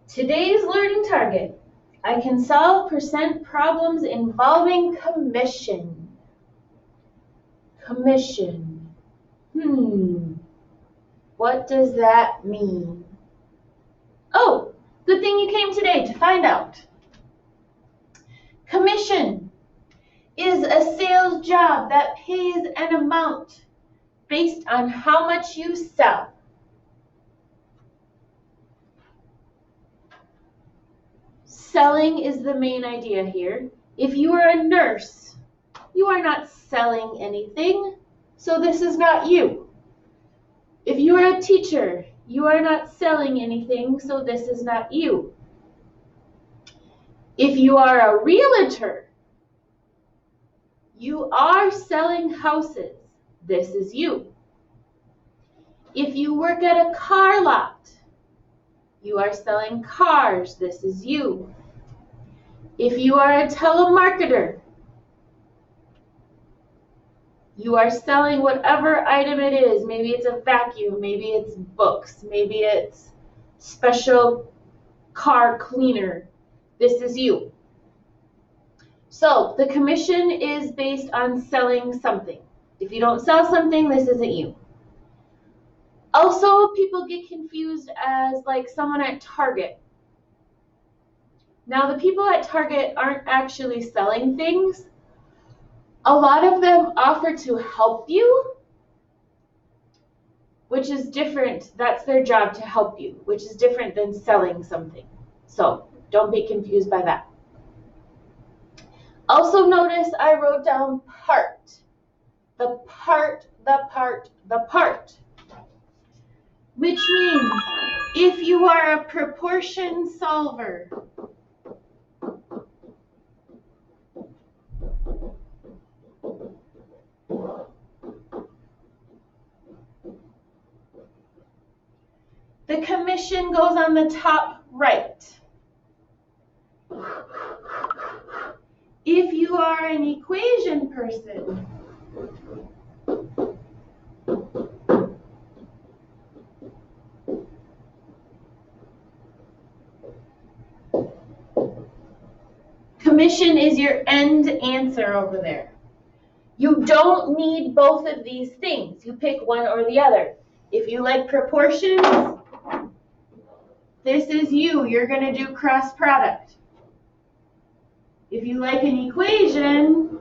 Today's learning target. I can solve percent problems involving commission. Commission. What does that mean? Oh, good thing you came today to find out. Commission is a sales job that pays an amount based on how much you sell. Selling is the main idea here. If you are a nurse, you are not selling anything, so this is not you. If you are a teacher, you are not selling anything, so this is not you. If you are a realtor, you are selling houses. This is you. If you work at a car lot, you are selling cars. This is you. If you are a telemarketer, you are selling whatever item it is. Maybe it's a vacuum, maybe it's books, maybe it's special car cleaner. This is you. So the commission is based on selling something. If you don't sell something, this isn't you. Also, people get confused as like someone at Target. Now, the people at Target aren't actually selling things. A lot of them offer to help you, which is different. That's their job, to help you, which is different than selling something. So don't be confused by that. Also notice I wrote down part. The part, the part, the part. Which means if you are a proportion solver, the commission goes on the top right. If you are an equation person, commission is your end answer over there. You don't need both of these things. You pick one or the other. If you like proportions, this is you. You're going to do cross product. If you like an equation,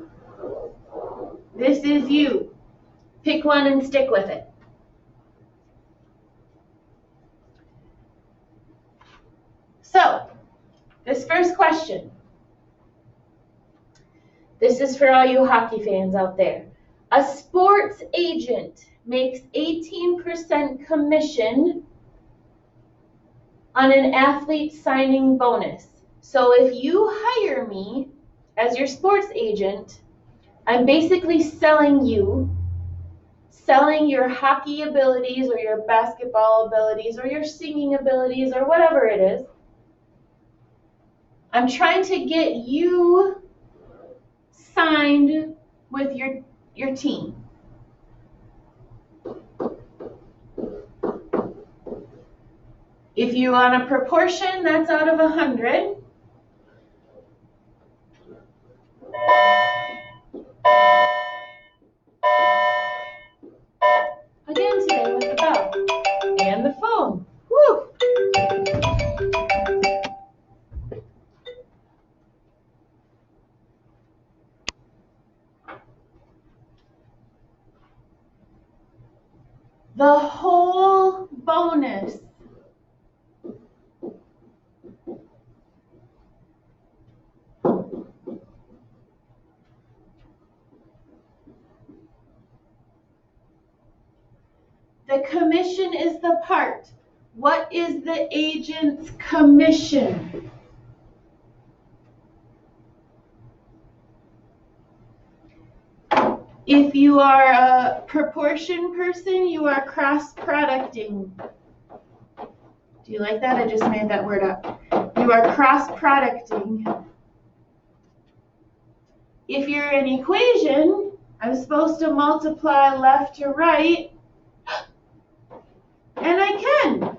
this is you. Pick one and stick with it. So, this first question. This is for all you hockey fans out there. A sports agent makes 18% commission on an athlete signing bonus. So if you hire me as your sports agent, I'm basically selling you, selling your hockey abilities or your basketball abilities or your singing abilities or whatever it is. I'm trying to get you signed with your team. If you want a proportion, that's out of 100. Again today with the bell and the phone. Woo! The whole bonus. The commission is the part. What is the agent's commission? If you are a proportion person, you are cross-producting. Do you like that? I just made that word up. You are cross-producting. If you're an equation, I'm supposed to multiply left to right, and I can.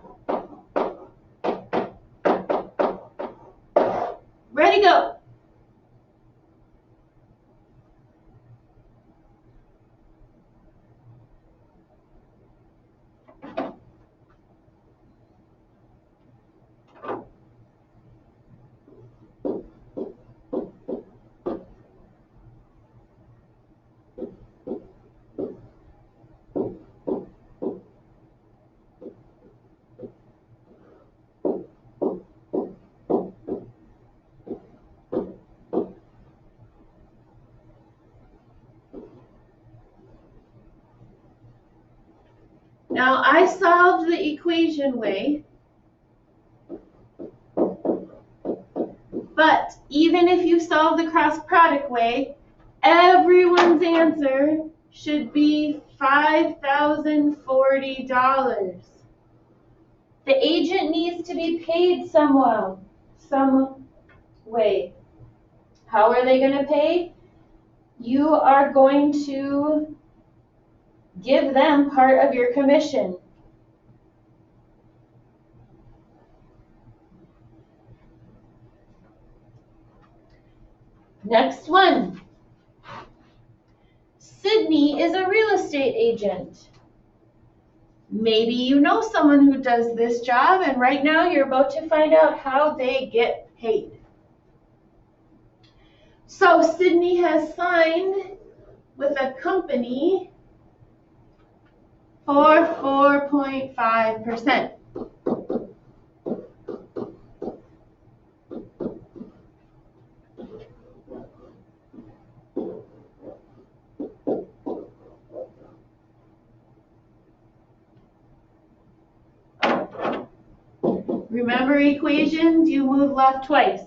Now I solved the equation way, but even if you solve the cross product way, everyone's answer should be $5,040. The agent needs to be paid some way. How are they going to pay? You are going to give them part of your commission. Next one. Sydney is a real estate agent. Maybe you know someone who does this job, and right now you're about to find out how they get paid. So Sydney has signed with a company for 4.5%. Remember equations, you move left twice.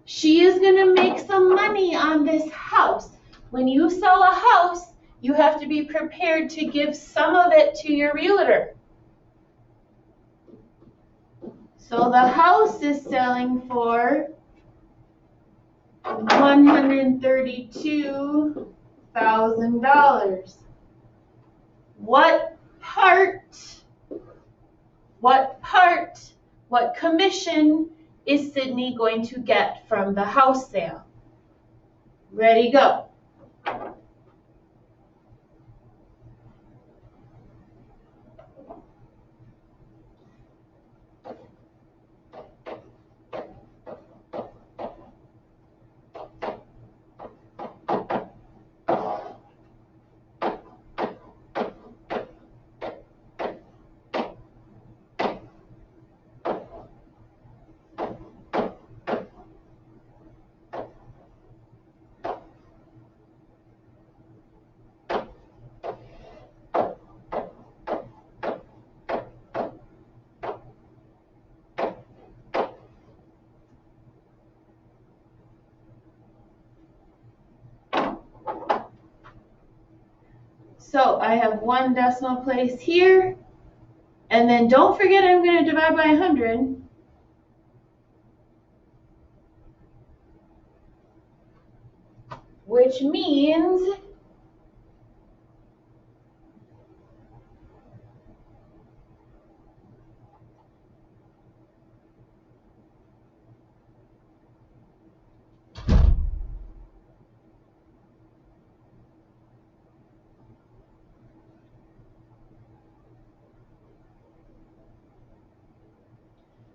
She is going to make some money on this house. When you sell a house, you have to be prepared to give some of it to your realtor. So the house is selling for $132,000. What commission is Sydney going to get from the house sale? Ready, go. So I have one decimal place here, and then don't forget I'm going to divide by 100.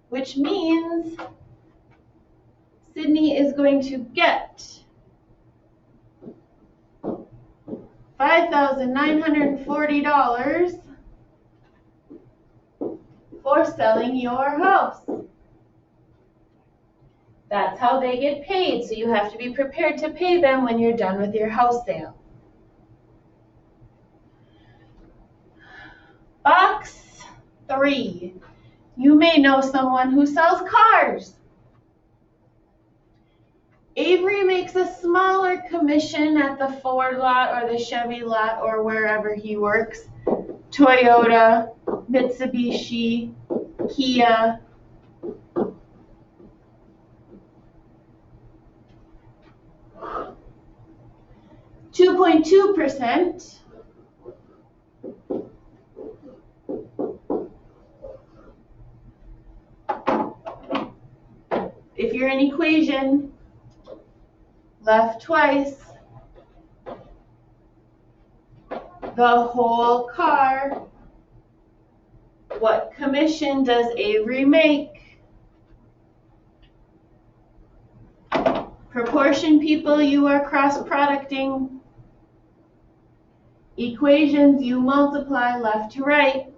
Which means Sydney is going to get $5,940 for selling your house. That's how they get paid, so you have to be prepared to pay them when you're done with your house sale. Box 3. You may know someone who sells cars. Avery makes a smaller commission at the Ford lot or the Chevy lot or wherever he works. Toyota, Mitsubishi, Kia. $2.2%. If you're an equation, left twice. The whole car. What commission does Avery make? Proportion, people, you are cross-producting. Equations, you multiply left to right.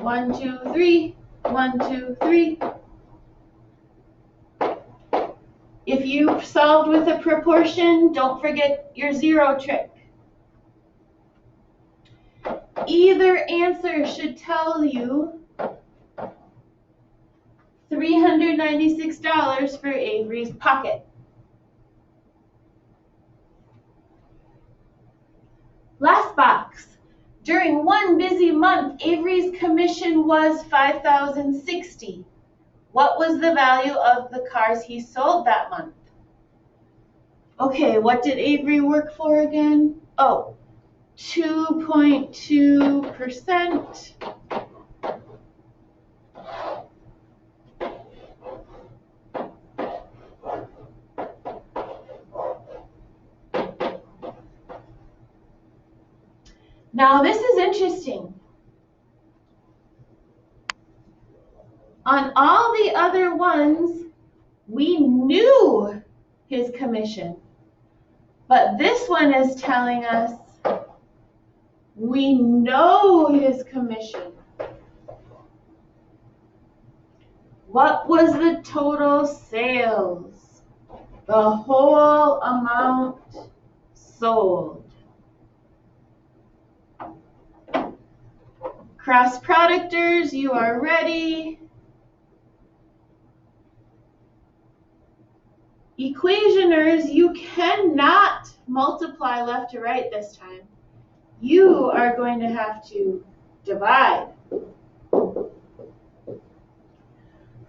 1, 2, 3, 1, 2, 3. If you solved with a proportion, don't forget your zero trick. Either answer should tell you $396 for Avery's pocket. Last box. During one busy month, Avery's commission was $5,060. What was the value of the cars he sold that month? Okay, what did Avery work for again? Oh, 2.2%. Now this is interesting. On all the other ones, we knew his commission. But this one is telling us we know his commission. What was the total sales? The whole amount sold. Cross productors, you are ready. Equationers, you cannot multiply left to right this time. You are going to have to divide.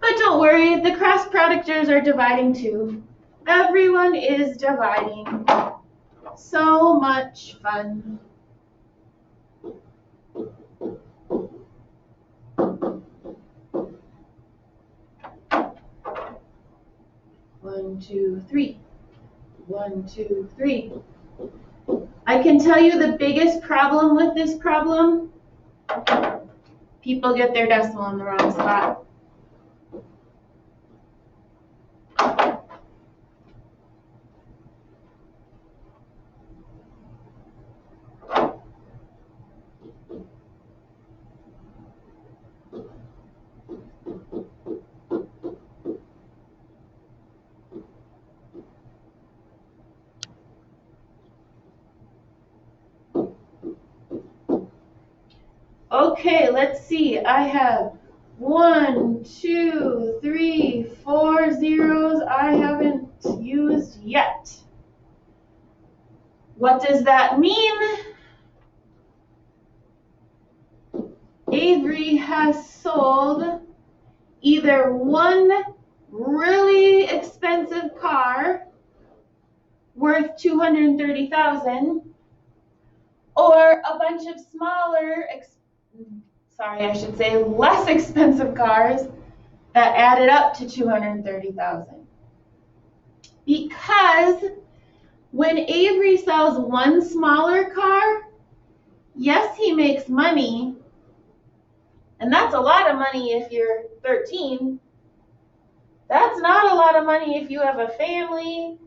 But don't worry, the cross productors are dividing too. Everyone is dividing. So much fun. One, two, three. 1, 2, 3. I can tell you the biggest problem with this problem. People get their decimal in the wrong spot. Okay, let's see. I have 1, 2, 3, 4 zeros I haven't used yet. What does that mean? Avery has sold either one really expensive car worth $230,000 or a bunch of smaller, less expensive cars that added up to $230,000. Because when Avery sells one smaller car, yes, he makes money, and that's a lot of money if you're 13. That's not a lot of money if you have a family,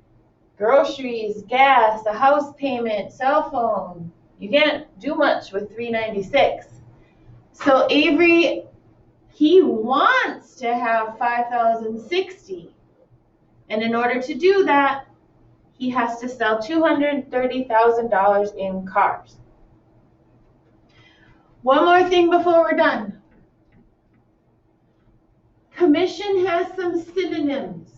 groceries, gas, a house payment, cell phone. You can't do much with $396. So Avery, he wants to have $5,060. And in order to do that, he has to sell $230,000 in cars. One more thing before we're done. Commission has some synonyms.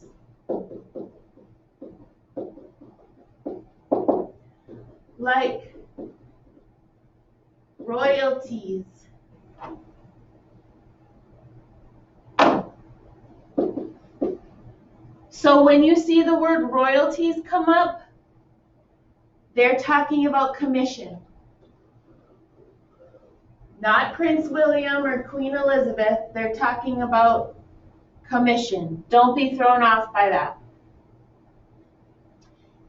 Like royalties. So when you see the word royalties come up, they're talking about commission. Not Prince William or Queen Elizabeth, they're talking about commission. Don't be thrown off by that.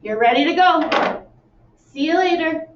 You're ready to go. See you later.